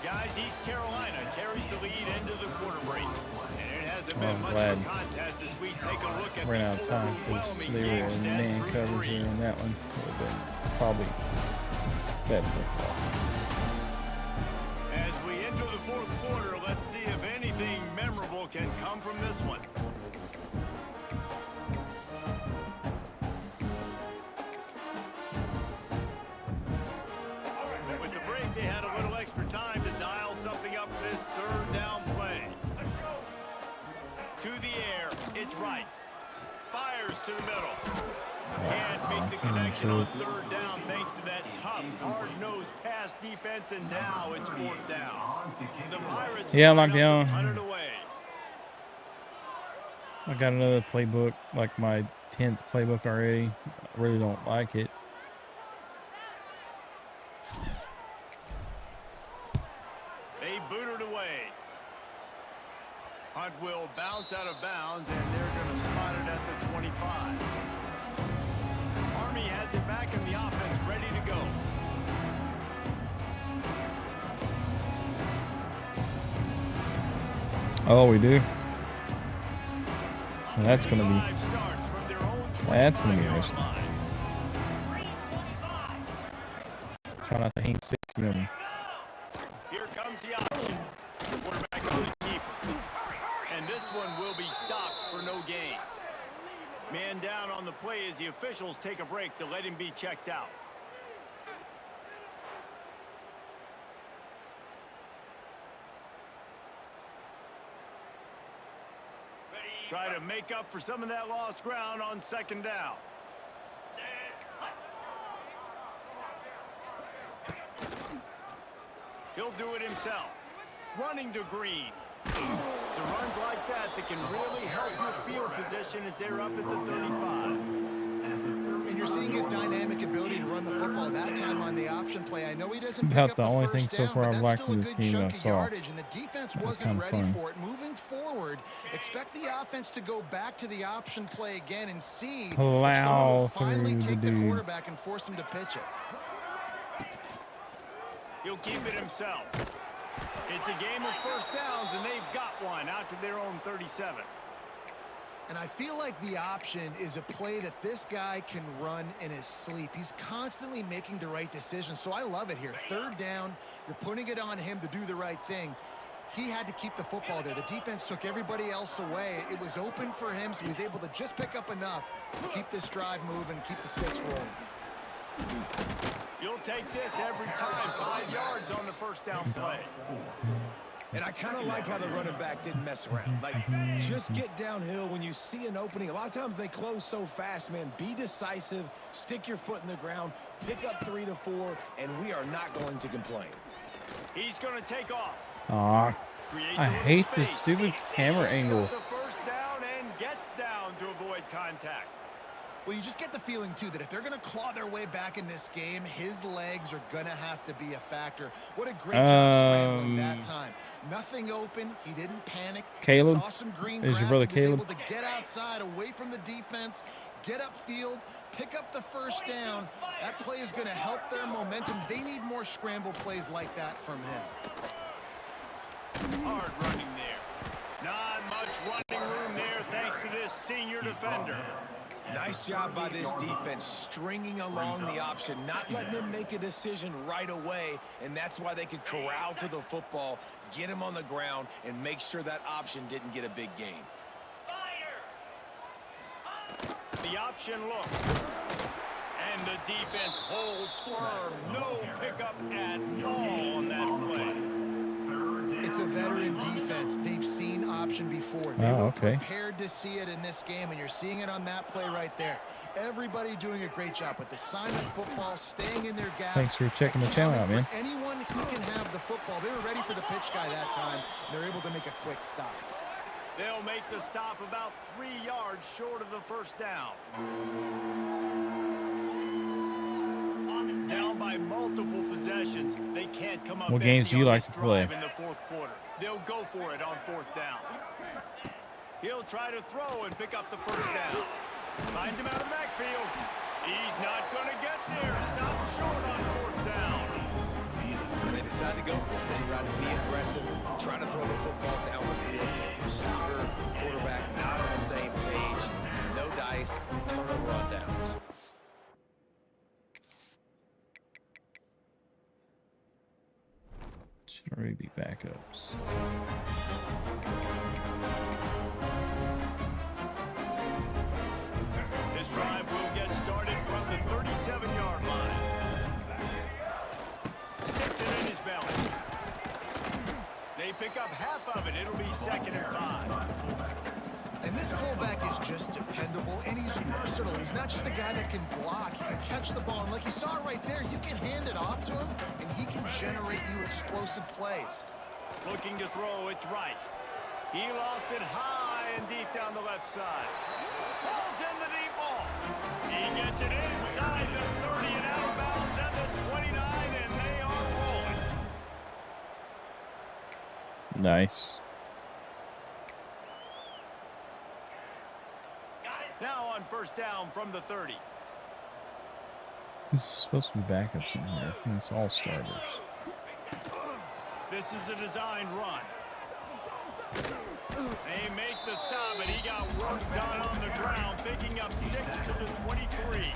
Guys, East Carolina carries the lead into the quarter break. And it hasn't been much glad of a contest as we take a look at ran the out of time because overwhelming they were game in stats man through coverage three. there in that one. Would have been probably better for As we enter the fourth quarter, let's see if anything memorable can come from this one. With the break, they had a little extra time to dial something up for this third down play. To the air, it's right. Fires to the middle. Can't make the connection on third down thanks to that tough, hard-nosed pass defense, and now it's fourth down. The Pirates Yeah, I'm line locked up down. to punt it away. I got another playbook, like my 10th playbook already. I really don't like it. They boot it away. Hunt will bounce out of bounds, and they're going to spot it at the 25. Army has it back in the offense, ready to go. Oh, we do. Well, that's gonna be. Drive starts from their own That's gonna be 25-yard interesting. line. Try not to hang 60 on me. Here comes the option. Quarterback on the keeper. And this one will be stopped for no gain. Man down on the play as the officials take a break to let him be checked out. Try to make up for some of that lost ground on second down. He'll do it himself. Running to Green. It's runs like that that can really help your field position as they're up at the 35. And you're seeing his dynamic ability to run the football. That time on the option play, I know he doesn't about pick up the only first thing so down, far but I've that's liked still in a this good game chunk I of saw. yardage, and the defense was wasn't kinda ready fun. for it. Moving forward, expect the offense to go back to the option play again and see if Plow someone will finally through the take the dude. quarterback and force him to pitch it. He'll keep it himself. It's a game of first downs, and they've got one out to their own 37. And I feel like the option is a play that this guy can run in his sleep. He's constantly making the right decision, so I love it here. Third down, you're putting it on him to do the right thing. He had to keep the football there. The defense took everybody else away. It was open for him, so he was able to just pick up enough to keep this drive moving, keep the sticks rolling. You'll take this every time. 5 yards on the first down play. And I kind of like how the running back didn't mess around. Like, just get downhill when you see an opening. A lot of times they close so fast, man. Be decisive, stick your foot in the ground, pick up 3 to 4, and we are not going to complain. He's going to take off. Aw, Creates I a little hate this space. stupid camera Picks angle. up the first down and gets down to avoid contact. Well, you just get the feeling, too, that if they're going to claw their way back in this game, his legs are going to have to be a factor. What a great job scrambling that time. Nothing open. He didn't panic. Caleb? Saw some green Is grass. your brother He was Caleb? able to get outside, away from the defense, get upfield, pick up the first down. That play is going to help their momentum. They need more scramble plays like that from him. Hard running there. Not much running room there thanks to this senior defender. Nice job by this defense stringing along the option, not letting them make a decision right away, and that's why they could corral to the football, get him on the ground, and make sure that option didn't get a big gain. The option look. And the defense holds firm. No pickup at all on that play. It's a veteran defense. They've seen option before. They were prepared to see it in this game, and you're seeing it on that play right there. Everybody doing a great job with assignment football, staying in their gaps. Thanks for checking the channel out, man. Anyone who can have the football. They were ready for the pitch guy that time. They're able to make a quick stop. They'll make the stop about 3 yards short of the first down. Down by multiple possessions. They can't come up. What games do you like to play? In the fourth quarter. They'll go for it on fourth down. He'll try to throw and pick up the first down. Finds him out of the backfield. He's not going to get there. Stop short on fourth down. And they decide to go for it. They decide to be aggressive, try to throw the football down the field. Receiver, quarterback, not on the same page. No dice, turnover on downs. Should already be backups. This drive will get started from the 37-yard line. Sticks it in his belly. They pick up half of it. It'll be 2nd and 5. And this fullback is just dependable, and he's versatile. He's not just a guy that can block. He can catch the ball. And like you saw right there, you can hand it off to him, and he can generate you explosive plays. Looking to throw, it's right. He lofts it high and deep down the left side. Ball's in the deep ball. He gets it inside the 30 and out of bounds at the 29, and they are rolling. Nice. Now on first down from the 30. This is supposed to be backups in here. It's all starters. This is a designed run. They make the stop, and he got work done on the ground, picking up 6 to the 23.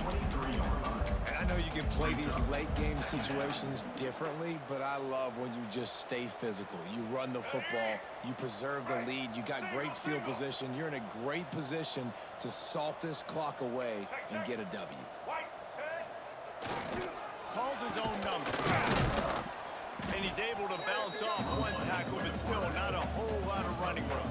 And I know you can play these late game situations differently, but I love when you just stay physical. You run the football, you preserve the lead, you got great field position, you're in a great position to salt this clock away and get a W. Calls his own number. And he's able to bounce off one tackle, but still not a whole lot of running room.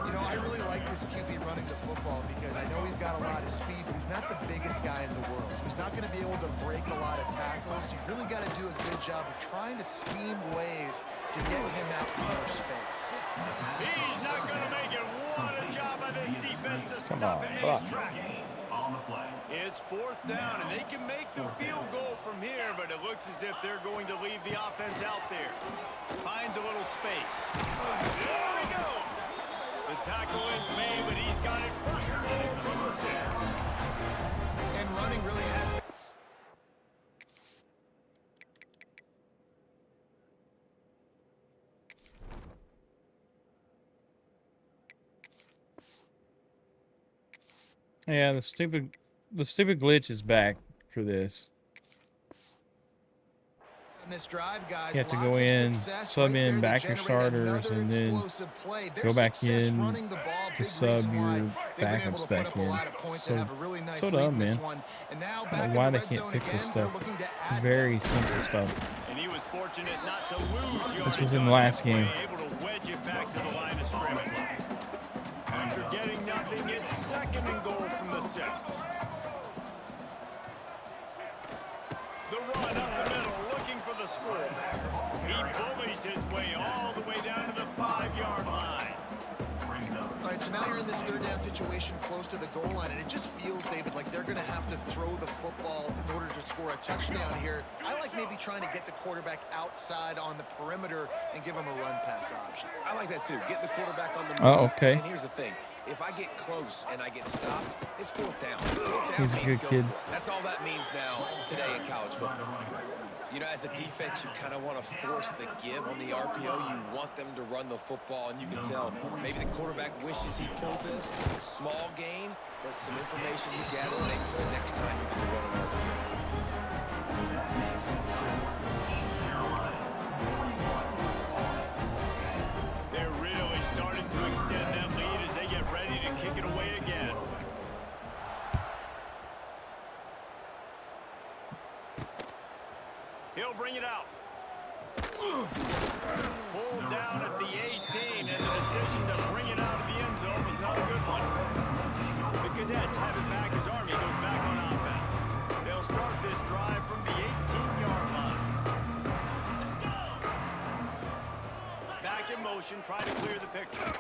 You know, I really like this QB running the football because I know he's got a lot of speed, but he's not the biggest guy in the world. So he's not going to be able to break a lot of tackles. You really got to do a good job of trying to scheme ways to get him out more space. He's not going to make it. What a job by this defense to stop him in his tracks. It's fourth down, and they can make the field goal from here, but it looks as if they're going to leave the offense out there. Finds a little space. There he goes. The tackle is made, but he's got it first and goal from the 6. And running really has been. Yeah, the stupid glitch is back for this. This drive, guys, you have to go in, sub in back your starters, and then go back in to sub your backups back in. So dumb, man. I don't know why they can't fix this stuff. Very simple stuff. And he was fortunate not to lose. This was in the last game. Able to wedge it back to the line of scrimmage. After getting nothing, it's 2nd and goal from the 6. The run up the middle, looking for the score. He bullies his way all the way down to the 5-yard line. All right, so now you're in this third down situation close to the goal line, and it just feels, David, like they're going to have to throw the football in order to score a touchdown here. I like maybe trying to get the quarterback outside on the perimeter and give him a run-pass option. I like that too. Get the quarterback on the move. Oh, okay. And here's the thing. If I get close and I get stopped, it's fourth down. Fourth down He's a means good go kid. for it. That's all that means now today in college football. You know, as a defense, you kind of want to force the give on the RPO. You want them to run the football, and you can tell maybe the quarterback wishes he pulled this. A small gain, but some information you gather maybe for the next time you get to run an RPO. They're really starting to extend that lead as they get ready to kick it away again. He'll bring it out. Pulled down at the 18, and the decision to bring it out of the end zone was not a good one. The Cadets have it back as Army goes back on offense. They'll start this drive from the 18-yard line. Back in motion, trying to clear the picture.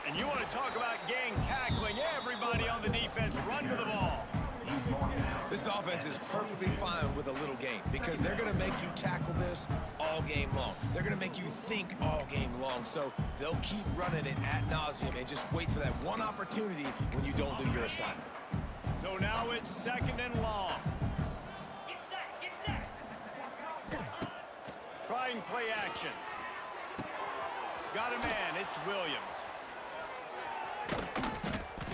And you want to talk about gang tackling. Everybody on the defense run to the ball. This offense is perfectly fine with a little game because they're going to make you tackle this all game long. They're going to make you think all game long. So they'll keep running it ad nauseum and just wait for that one opportunity when you don't do your assignment. So now it's second and long. Get set. Trying play action. Got a man. It's Williams.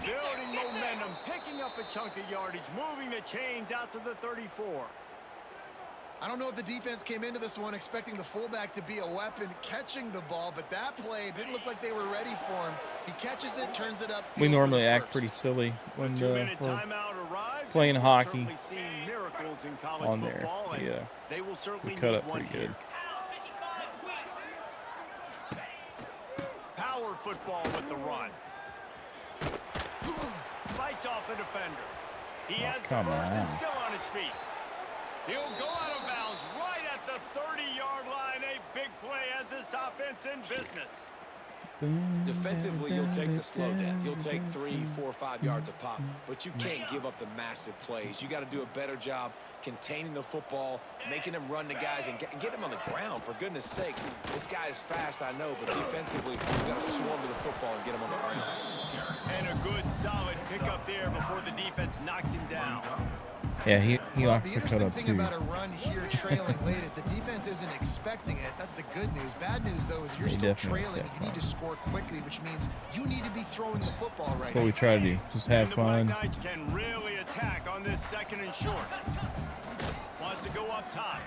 Building momentum, picking up a chunk of yardage, moving the chains out to the 34. I don't know if the defense came into this one expecting the fullback to be a weapon catching the ball, but that play didn't look like they were ready for him. He catches it, turns it up. We normally act pretty silly when we're playing hockey Miracles in college on there. football, and Yeah, they will certainly we cut need up one pretty here. good. Power football with the run. Fights off a defender. He has the come first and on. still on his feet. He'll go out of bounds right at the 30-yard line. A big play as this offense in business. Defensively, you'll take the slow downs. You'll take 3, 4, 5 yards a pop, but you can't give up the massive plays. You got to do a better job containing the football, making them run the guys, and get them on the ground, for goodness sakes. This guy is fast, I know, but defensively, you got to swarm to the football and get him on the ground. And a good, solid pickup there before the defense knocks him down. Yeah, he Well, likes the to cut interesting up thing too. about a run here trailing late is the defense isn't expecting it. That's the good news. Bad news, though, is you're They still definitely trailing. accept You need to score quickly, which means you need to be throwing the football right That's what we now. try to do. Just have And the Black fun. Knights can really attack on this second and short. Wants to go up top.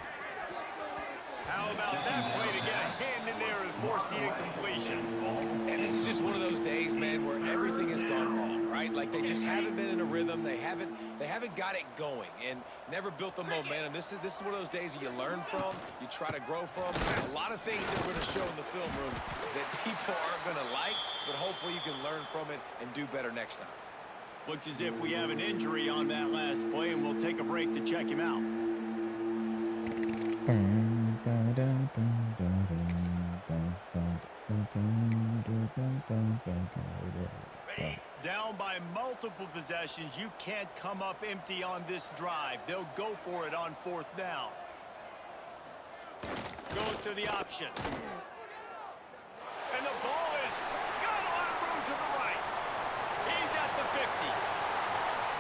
How about that play to get a hand in there and force the incompletion? And this is just one of those days, man, where everything has gone wrong, right? Like they just haven't been in a rhythm. They haven't got it going and never built the momentum. This is one of those days that you learn from, you try to grow from. A lot of things that we're going to show in the film room that people aren't going to like, but hopefully you can learn from it and do better next time. Looks as if we have an injury on that last play, and we'll take a break to check him out. Down by multiple possessions, you can't come up empty on this drive. They'll go for it on fourth down. Goes to the option. And the ball is got a lot of room to the right. He's at the 50.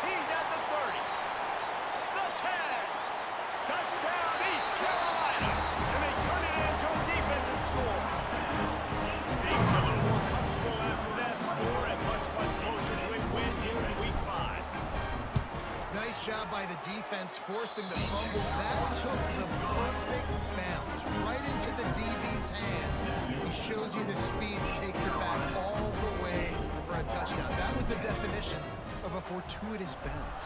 He's at the 30. The 10. Touchdown, East Carolina. And they turn it into a defensive score. Things a little more comfortable after that score and much, much closer to a win here in Week 5. Nice job by the defense forcing the fumble. That took the perfect bounce right into the DB's hands. He shows you the speed, takes it back all the way for a touchdown. That was the definition of a fortuitous bounce.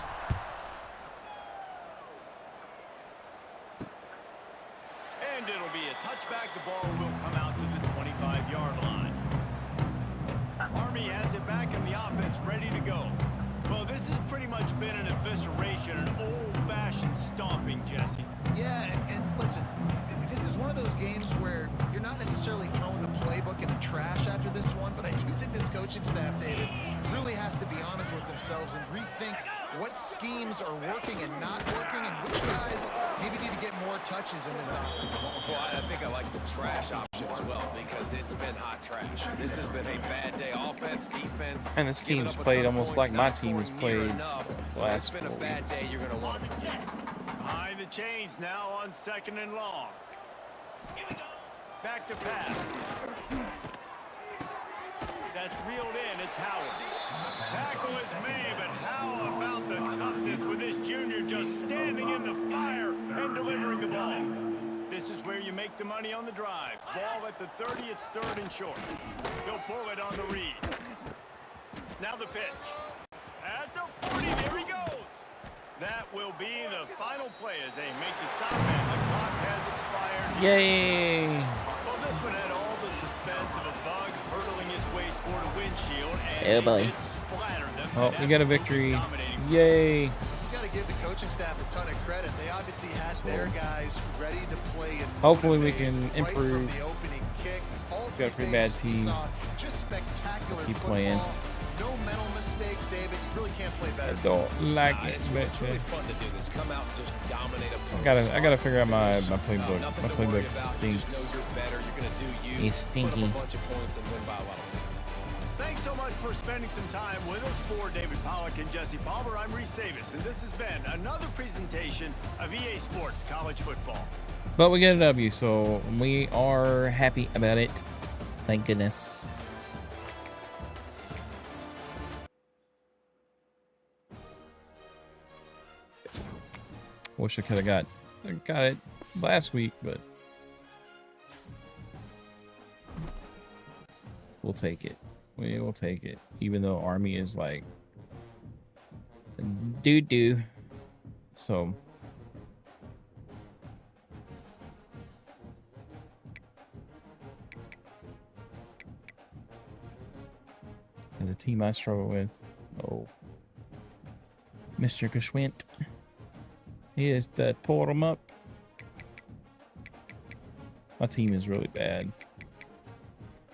And it'll be a touchback. The ball will come out to the 25-yard line. Army has it back in the offense, ready to go. Well, this has pretty much been an evisceration, an old-fashioned stomping, Jesse. Yeah, and listen, this is one of those games where you're not necessarily throwing the playbook in the trash after this one, but I do think this coaching coaching staff, David, really has to be honest with themselves and rethink what schemes are working and not working and which guys maybe need to get more touches in this offense. Well, I think I like the trash option as well because it's been hot trash. This has been a bad day. Offense, defense. And this giving team's up a played ton of almost points, like my not team has scoring near played enough. the So last it's been a 4 bad weeks. day. You're going to want to forget. Behind the chains now on 2nd and long. Back to pass. That's reeled in. It's Howard. Tackle is made, but how about the toughness with this junior just standing in the fire and delivering the ball? This is where you make the money on the drive. Ball at the 30, it's 3rd and short. He'll pull it on the read. Now the pitch. At the 40, there he goes. That will be the final play as they make the stop and the clock has expired. Yay! Well, this one had all the suspense of a bug hurtling his way toward a windshield and Yeah, buddy. it splattered them. Oh, we got a victory. Dominating. Yay! You got to give the coaching staff a ton of credit. They obviously had their guys ready to play. And Hopefully we motivate can right from improve. the opening kick. All Got a pretty three bad phases we team. saw just spectacular Keep football. playing. No mental mistakes, David. You really can't play I better. don't like it, It's but really fun to do this. Come out and just dominate a I gotta figure out my playbook. Nothing My to worry playbook about. You just know stinks. you're better. You're going to do you. It's Put stinky. up a bunch of points and win by a lot of points. Thanks so much for spending some time with us. For David Pollack and Jesse Palmer, I'm Reese Davis, and this has been another presentation of EA Sports College Football. But we got a W, so we are happy about it. Thank goodness. Wish I could have got it last week, but we'll take it. We will take it, even though Army is like doo-doo. So and the team I struggle with, oh, Mr. Geschwint. He is the tore him up. My team is really bad.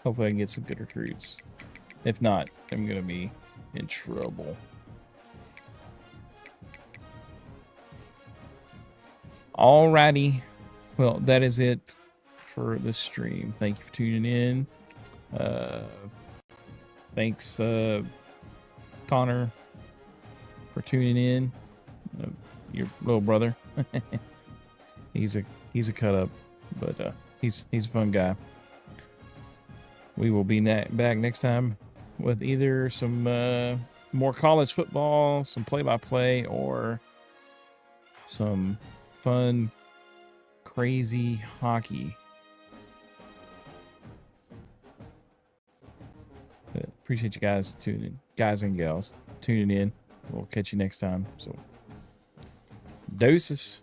Hopefully I can get some good recruits. If not, I'm gonna be in trouble. Alrighty. Well, that is it for the stream. Thank you for tuning in. Thanks, Connor, for tuning in. Your little brother. he's a cut up, but he's a fun guy. We will be back next time with either some more college football, some play-by-play, or some fun, crazy hockey. But appreciate you guys tuning, guys and gals tuning in. We'll catch you next time. So, deuces.